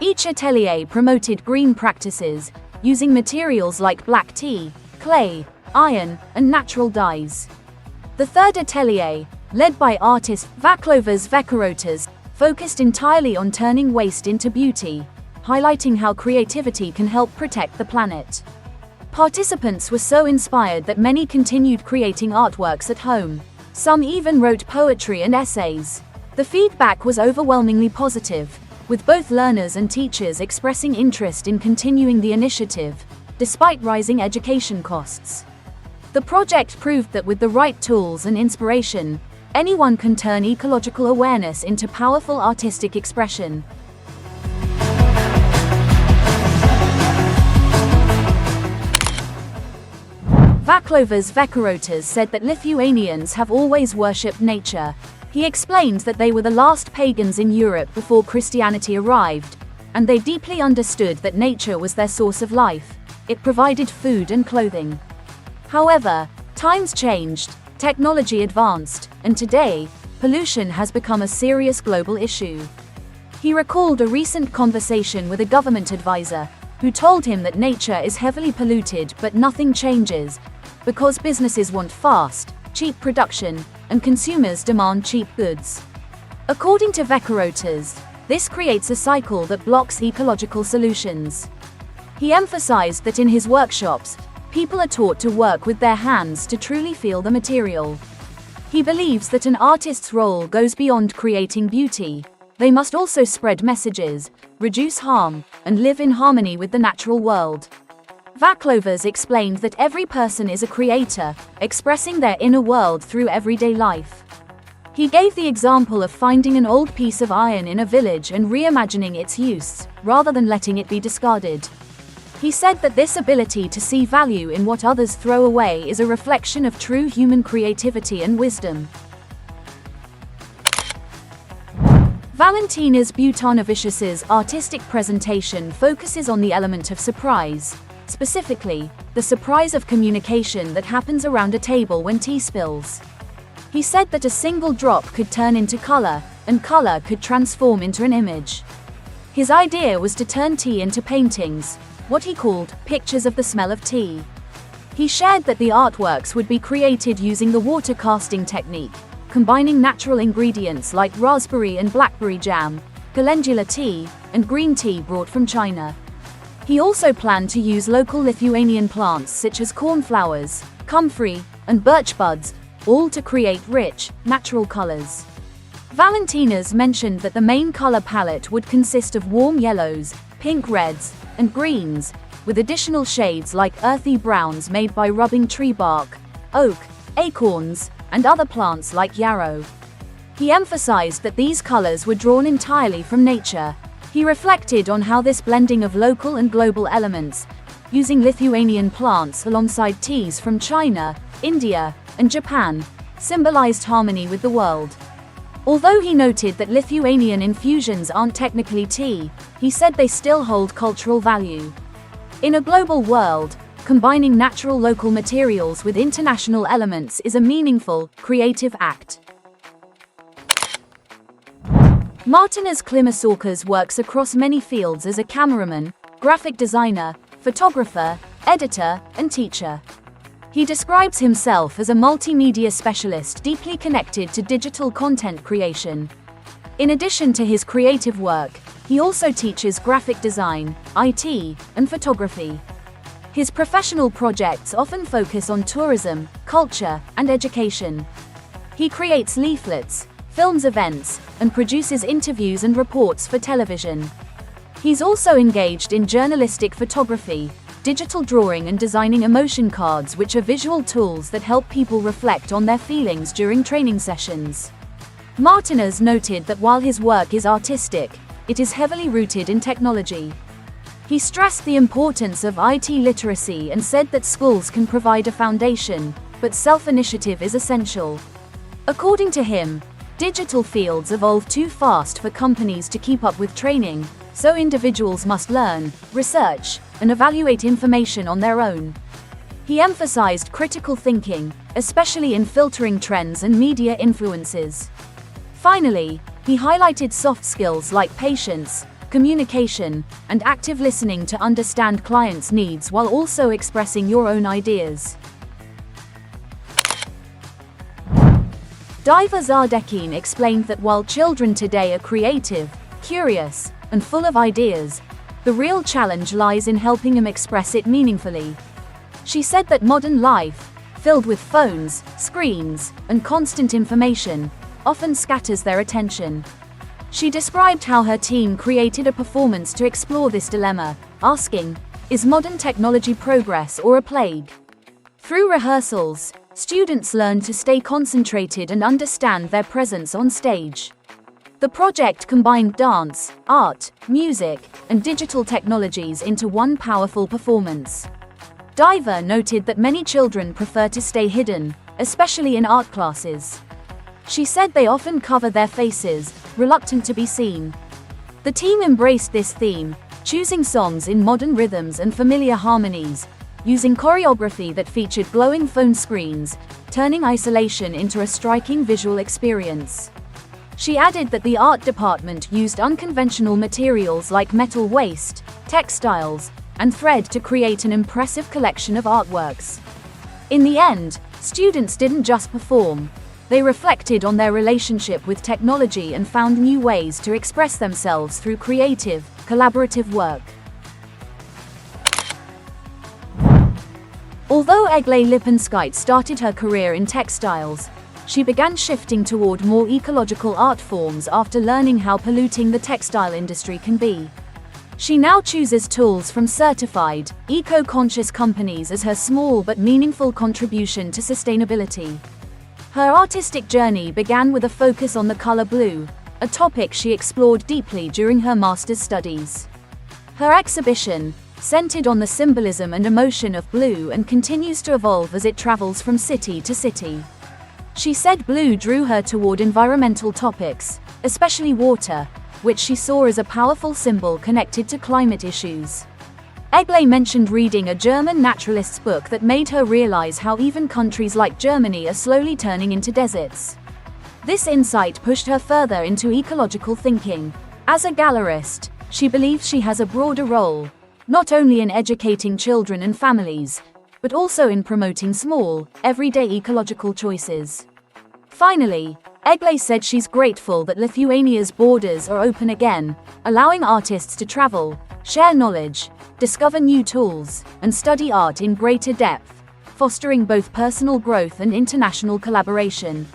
Each atelier promoted green practices, using materials like black tea, clay, iron, and natural dyes. The third atelier, led by artist Vaclovas Vekarotas, focused entirely on turning waste into beauty, highlighting how creativity can help protect the planet. Participants were so inspired that many continued creating artworks at home. Some even wrote poetry and essays. The feedback was overwhelmingly positive, with both learners and teachers expressing interest in continuing the initiative, despite rising education costs. The project proved that with the right tools and inspiration, anyone can turn ecological awareness into powerful artistic expression. Vaclovas Vekarotas said that Lithuanians have always worshipped nature. He explained that they were the last pagans in Europe before Christianity arrived, and they deeply understood that nature was their source of life. It provided food and clothing. However, times changed, technology advanced, and today, pollution has become a serious global issue. He recalled a recent conversation with a government advisor, who told him that nature is heavily polluted but nothing changes, because businesses want fast, cheap production, and consumers demand cheap goods. According to Vekarotas, this creates a cycle that blocks ecological solutions. He emphasized that in his workshops, people are taught to work with their hands to truly feel the material. He believes that an artist's role goes beyond creating beauty. They must also spread messages, reduce harm, and live in harmony with the natural world. Vaclovas explained that every person is a creator, expressing their inner world through everyday life. He gave the example of finding an old piece of iron in a village and reimagining its use, rather than letting it be discarded. He said that this ability to see value in what others throw away is a reflection of true human creativity and wisdom. Valentinas Butanovicius's artistic presentation focuses on the element of surprise, specifically, the surprise of communication that happens around a table when tea spills. He said that a single drop could turn into color, and color could transform into an image. His idea was to turn tea into paintings, what he called pictures of the smell of tea. He shared that the artworks would be created using the water casting technique, combining natural ingredients like raspberry and blackberry jam, calendula tea, and green tea brought from China. He also planned to use local Lithuanian plants such as cornflowers, comfrey, and birch buds, all to create rich, natural colors. Valentinas mentioned that the main color palette would consist of warm yellows, pink reds, and greens, with additional shades like earthy browns made by rubbing tree bark, oak, acorns, and other plants like yarrow. He emphasized that these colors were drawn entirely from nature. He reflected on how this blending of local and global elements, using Lithuanian plants alongside teas from China, India, and Japan, symbolized harmony with the world. Although he noted that Lithuanian infusions aren't technically tea, he said they still hold cultural value. In a global world, combining natural local materials with international elements is a meaningful, creative act. Martinas Klimasaukas works across many fields as a cameraman, graphic designer, photographer, editor, and teacher. He describes himself as a multimedia specialist deeply connected to digital content creation. In addition to his creative work, he also teaches graphic design, IT, and photography. His professional projects often focus on tourism, culture, and education. He creates leaflets, films events, and produces interviews and reports for television. He's also engaged in journalistic photography, digital drawing, and designing emotion cards, which are visual tools that help people reflect on their feelings during training sessions. Martinas noted that while his work is artistic, it is heavily rooted in technology. He stressed the importance of IT literacy and said that schools can provide a foundation, but self-initiative is essential. According to him, digital fields evolve too fast for companies to keep up with training, so individuals must learn, research, and evaluate information on their own. He emphasized critical thinking, especially in filtering trends and media influences. Finally, he highlighted soft skills like patience, communication, and active listening to understand clients' needs while also expressing your own ideas. Diva Zardekin explained that while children today are creative, curious, and full of ideas, the real challenge lies in helping them express it meaningfully. She said that modern life, filled with phones, screens, and constant information, often scatters their attention. She described how her team created a performance to explore this dilemma, asking, "Is modern technology progress or a plague?" Through rehearsals, students learned to stay concentrated and understand their presence on stage. The project combined dance, art, music, and digital technologies into one powerful performance. Diver noted that many children prefer to stay hidden, especially in art classes. She said they often cover their faces, reluctant to be seen. The team embraced this theme, choosing songs in modern rhythms and familiar harmonies, using choreography that featured glowing phone screens, turning isolation into a striking visual experience. She added that the art department used unconventional materials like metal waste, textiles, and thread to create an impressive collection of artworks. In the end, students didn't just perform. They reflected on their relationship with technology and found new ways to express themselves through creative, collaborative work. Although Eglė Lipinskaitė started her career in textiles, she began shifting toward more ecological art forms after learning how polluting the textile industry can be. She now chooses tools from certified, eco-conscious companies as her small but meaningful contribution to sustainability. Her artistic journey began with a focus on the color blue, a topic she explored deeply during her master's studies. Her exhibition, centered on the symbolism and emotion of blue, and continues to evolve as it travels from city to city. She said blue drew her toward environmental topics, especially water, which she saw as a powerful symbol connected to climate issues. Eglė mentioned reading a German naturalist's book that made her realize how even countries like Germany are slowly turning into deserts. This insight pushed her further into ecological thinking. As a gallerist, she believes she has a broader role, not only in educating children and families, but also in promoting small, everyday ecological choices. Finally, Eglė said she's grateful that Lithuania's borders are open again, allowing artists to travel, share knowledge, discover new tools, and study art in greater depth, fostering both personal growth and international collaboration.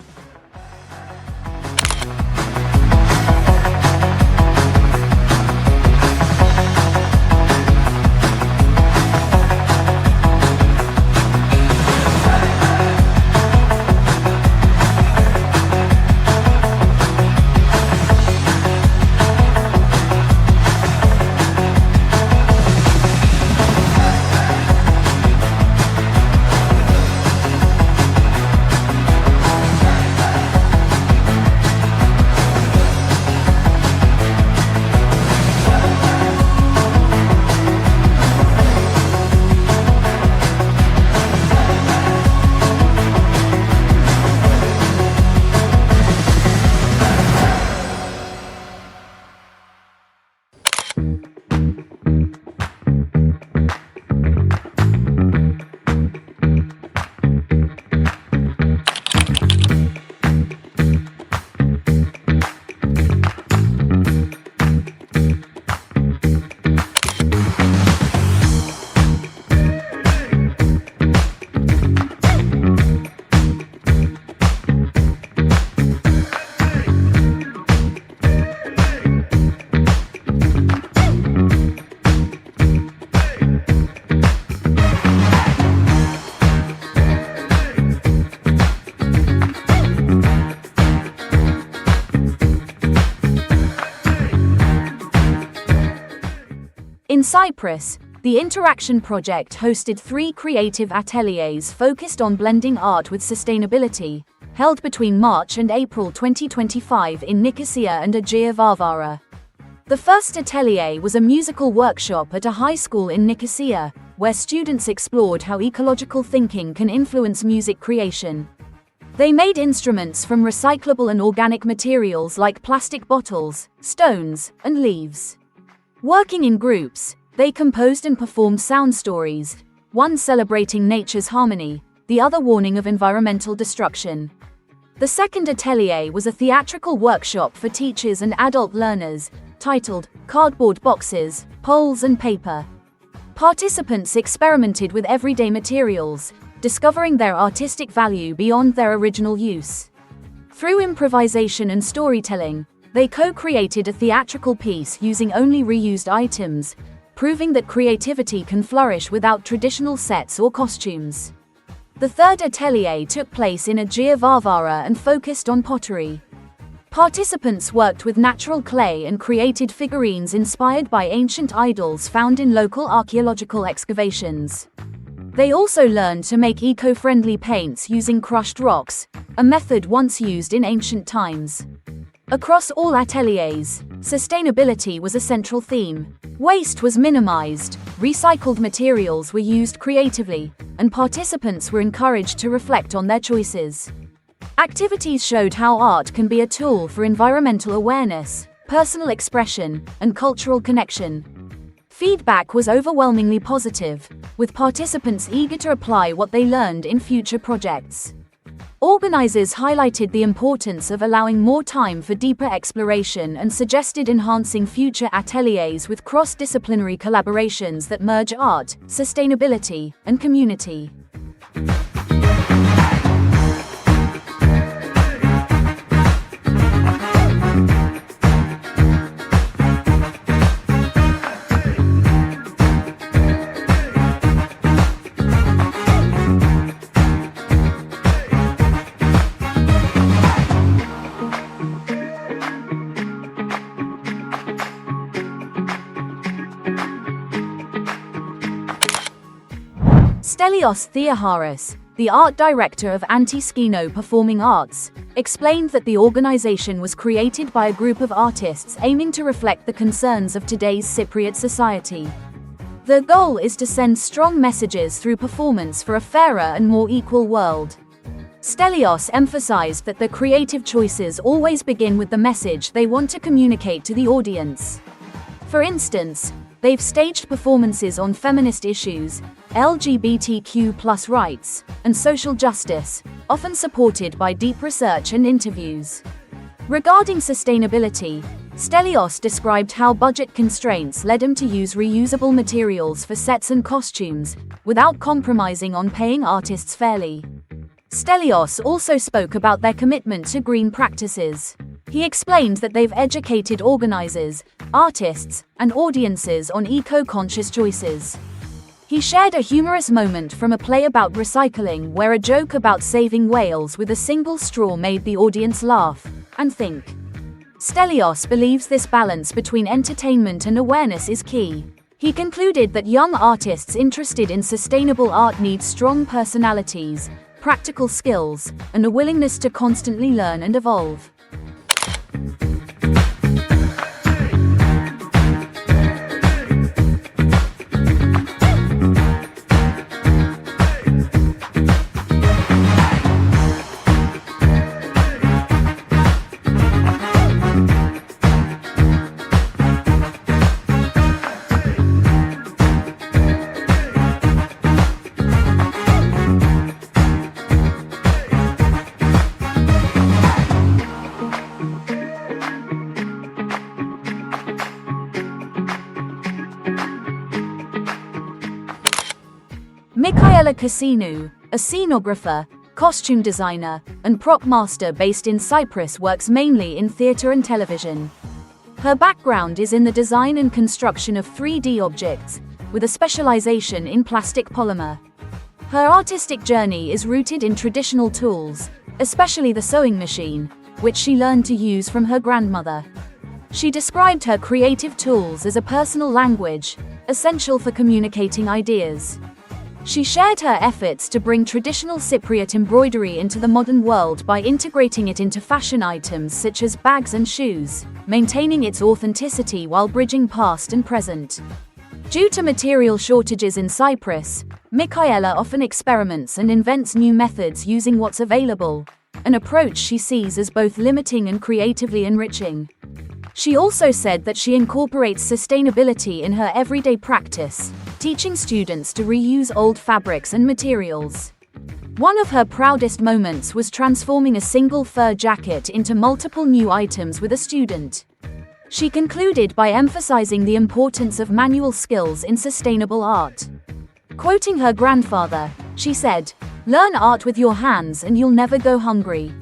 In Cyprus, the Interaction Project hosted 3 creative ateliers focused on blending art with sustainability, held between March and April 2025 in Nicosia and Agia Varvara. The first atelier was a musical workshop at a high school in Nicosia, where students explored how ecological thinking can influence music creation. They made instruments from recyclable and organic materials like plastic bottles, stones, and leaves. Working in groups, they composed and performed sound stories, one celebrating nature's harmony, the other warning of environmental destruction. The second atelier was a theatrical workshop for teachers and adult learners, titled Cardboard Boxes, Poles and Paper. Participants experimented with everyday materials, discovering their artistic value beyond their original use. Through improvisation and storytelling, they co-created a theatrical piece using only reused items, proving that creativity can flourish without traditional sets or costumes. The third atelier took place in Agia Varvara and focused on pottery. Participants worked with natural clay and created figurines inspired by ancient idols found in local archaeological excavations. They also learned to make eco-friendly paints using crushed rocks, a method once used in ancient times. Across all ateliers, sustainability was a central theme. Waste was minimized, recycled materials were used creatively, and participants were encouraged to reflect on their choices. Activities showed how art can be a tool for environmental awareness, personal expression, and cultural connection. Feedback was overwhelmingly positive, with participants eager to apply what they learned in future projects. Organizers highlighted the importance of allowing more time for deeper exploration and suggested enhancing future ateliers with cross-disciplinary collaborations that merge art, sustainability, and community. Stelios Theoharis, the art director of Anti-Skino Performing Arts, explained that the organization was created by a group of artists aiming to reflect the concerns of today's Cypriot society. The goal is to send strong messages through performance for a fairer and more equal world. Stelios emphasized that their creative choices always begin with the message they want to communicate to the audience. For instance, they've staged performances on feminist issues, LGBTQ+ rights, and social justice, often supported by deep research and interviews. Regarding sustainability, Stelios described how budget constraints led him to use reusable materials for sets and costumes, without compromising on paying artists fairly. Stelios also spoke about their commitment to green practices. He explained that they've educated organizers, artists, and audiences on eco-conscious choices. He shared a humorous moment from a play about recycling where a joke about saving whales with a single straw made the audience laugh and think. Stelios believes this balance between entertainment and awareness is key. He concluded that young artists interested in sustainable art need strong personalities, practical skills, and a willingness to constantly learn and evolve. Michaela Casinou, a scenographer, costume designer, and prop master based in Cyprus, works mainly in theatre and television. Her background is in the design and construction of 3D objects, with a specialization in plastic polymer. Her artistic journey is rooted in traditional tools, especially the sewing machine, which she learned to use from her grandmother. She described her creative tools as a personal language, essential for communicating ideas. She shared her efforts to bring traditional Cypriot embroidery into the modern world by integrating it into fashion items such as bags and shoes, maintaining its authenticity while bridging past and present. Due to material shortages in Cyprus, Michaela often experiments and invents new methods using what's available, an approach she sees as both limiting and creatively enriching. She also said that she incorporates sustainability in her everyday practice, teaching students to reuse old fabrics and materials. One of her proudest moments was transforming a single fur jacket into multiple new items with a student. She concluded by emphasizing the importance of manual skills in sustainable art. Quoting her grandfather, she said, "Learn art with your hands and you'll never go hungry."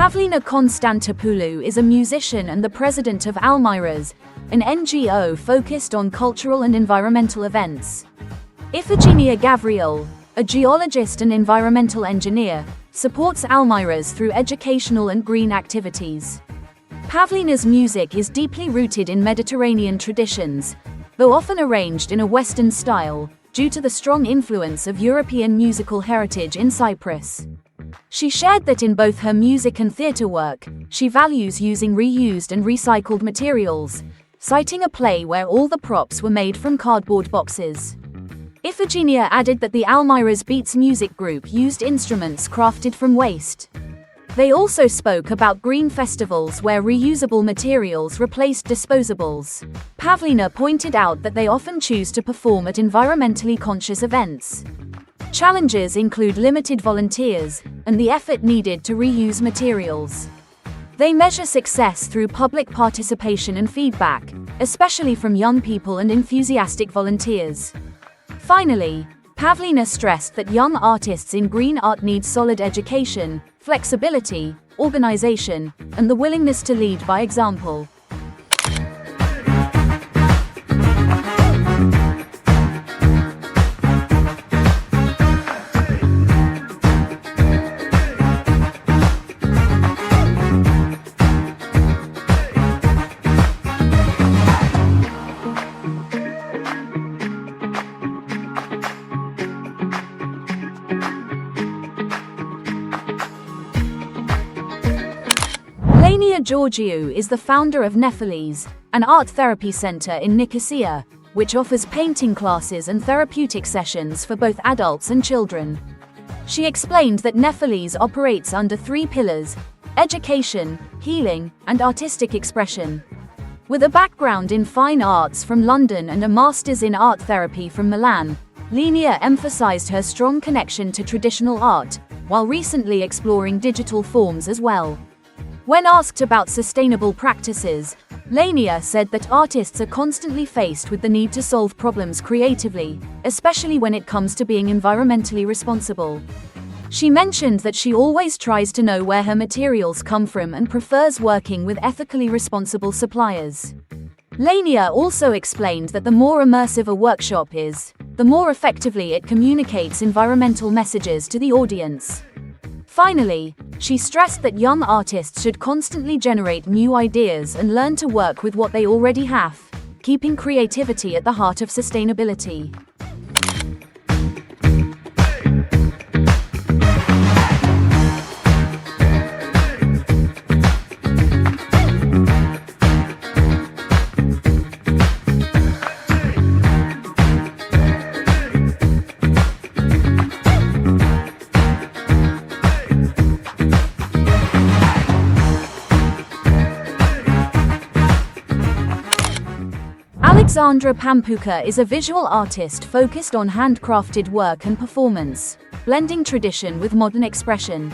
Pavlina Constantopoulou is a musician and the president of Almiras, an NGO focused on cultural and environmental events. Iphigenia Gavriel, a geologist and environmental engineer, supports Almiras through educational and green activities. Pavlina's music is deeply rooted in Mediterranean traditions, though often arranged in a Western style, due to the strong influence of European musical heritage in Cyprus. She shared that in both her music and theatre work, she values using reused and recycled materials, citing a play where all the props were made from cardboard boxes. Iphigenia added that the Almiras Beats music group used instruments crafted from waste. They also spoke about green festivals where reusable materials replaced disposables. Pavlina pointed out that they often choose to perform at environmentally conscious events. Challenges include limited volunteers and the effort needed to reuse materials. They measure success through public participation and feedback, especially from young people and enthusiastic volunteers. Finally, Pavlina stressed that young artists in green art need solid education, flexibility, organization, and the willingness to lead by example. Lania Georgiou is the founder of Nephiles, an art therapy center in Nicosia, which offers painting classes and therapeutic sessions for both adults and children. She explained that Nephiles operates under 3 pillars: education, healing, and artistic expression. With a background in fine arts from London and a master's in art therapy from Milan, Lania emphasized her strong connection to traditional art, while recently exploring digital forms as well. When asked about sustainable practices, Lania said that artists are constantly faced with the need to solve problems creatively, especially when it comes to being environmentally responsible. She mentioned that she always tries to know where her materials come from and prefers working with ethically responsible suppliers. Lania also explained that the more immersive a workshop is, the more effectively it communicates environmental messages to the audience. Finally, she stressed that young artists should constantly generate new ideas and learn to work with what they already have, keeping creativity at the heart of sustainability. Alexandra Pampuka is a visual artist focused on handcrafted work and performance, blending tradition with modern expression.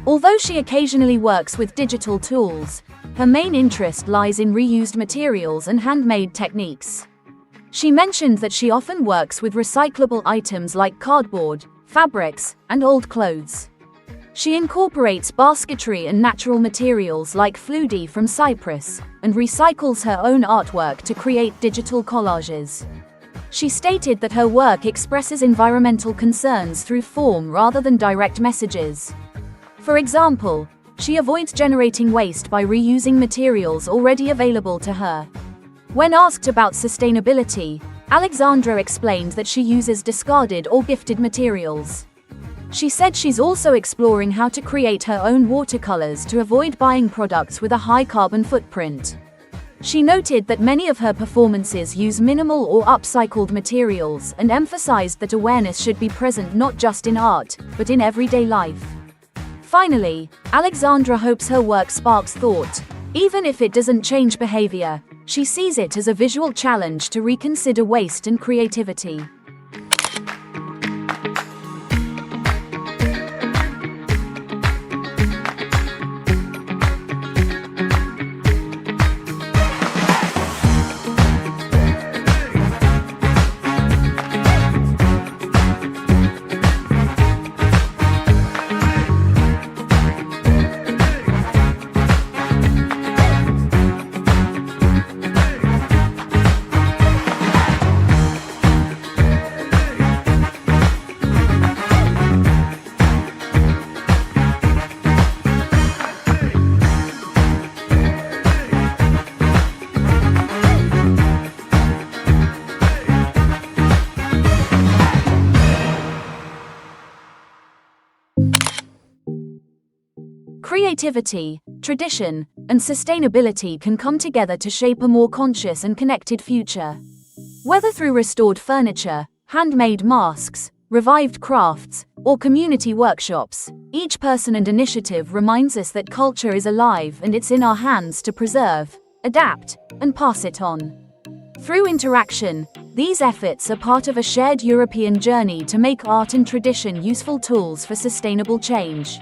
Although she occasionally works with digital tools, her main interest lies in reused materials and handmade techniques. She mentioned that she often works with recyclable items like cardboard, fabrics, and old clothes. She incorporates basketry and natural materials like fludi from Cyprus, and recycles her own artwork to create digital collages. She stated that her work expresses environmental concerns through form rather than direct messages. For example, she avoids generating waste by reusing materials already available to her. When asked about sustainability, Alexandra explained that she uses discarded or gifted materials. She said she's also exploring how to create her own watercolors to avoid buying products with a high carbon footprint. She noted that many of her performances use minimal or upcycled materials and emphasized that awareness should be present not just in art, but in everyday life. Finally, Alexandra hopes her work sparks thought. Even if it doesn't change behavior, she sees it as a visual challenge to reconsider waste and creativity. Creativity, tradition, and sustainability can come together to shape a more conscious and connected future. Whether through restored furniture, handmade masks, revived crafts, or community workshops, each person and initiative reminds us that culture is alive and it's in our hands to preserve, adapt, and pass it on. Through interaction, these efforts are part of a shared European journey to make art and tradition useful tools for sustainable change.